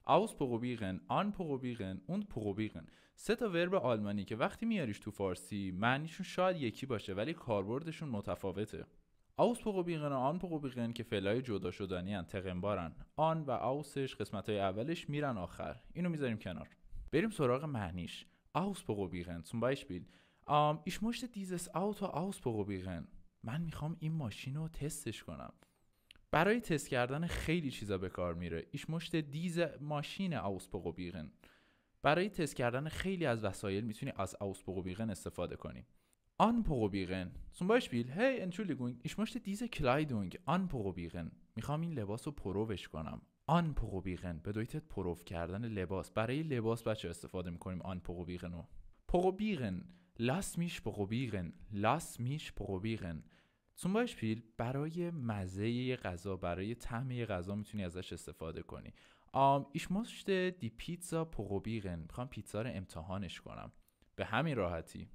ausprobieren, anprobieren und probieren. سه تا ورب آلمانی که وقتی میاریش تو فارسی معنیشون شاید یکی باشه ولی کاربردشون متفاوته. ausprobieren و anprobieren که فعلای جدا شدنی ان، تقنبارن. آن و اوسش قسمتای اولش میرن آخر. اینو میذاریم کنار. بریم سراغ معنیش. ausprobieren zum Beispiel ich möchte dieses Auto ausprobieren. من میخوام این ماشین رو تستش کنم. برای تست کردن خیلی چیزا به کار میره. ich möchte diese Maschine ausprobieren. برای تست کردن خیلی از وسایل میتونی از ausprobieren استفاده کنی. anprobieren zum Beispiel hey Entschuldigung ich möchte diese Kleidung anprobieren. میخوام این لباس رو پرووش کنم. anprobieren bedeutet پروو کردن لباس. برای لباس بچه استفاده میکنیم anprobieren رو. probieren lass mich probieren lass mich probieren. zum Beispiel برای مزه غذا، برای طعم غذا میتونی ازش استفاده کنی. ich möchte die Pizza probieren. میخوام پیتزا رو امتحانش کنم. به همین راحتی.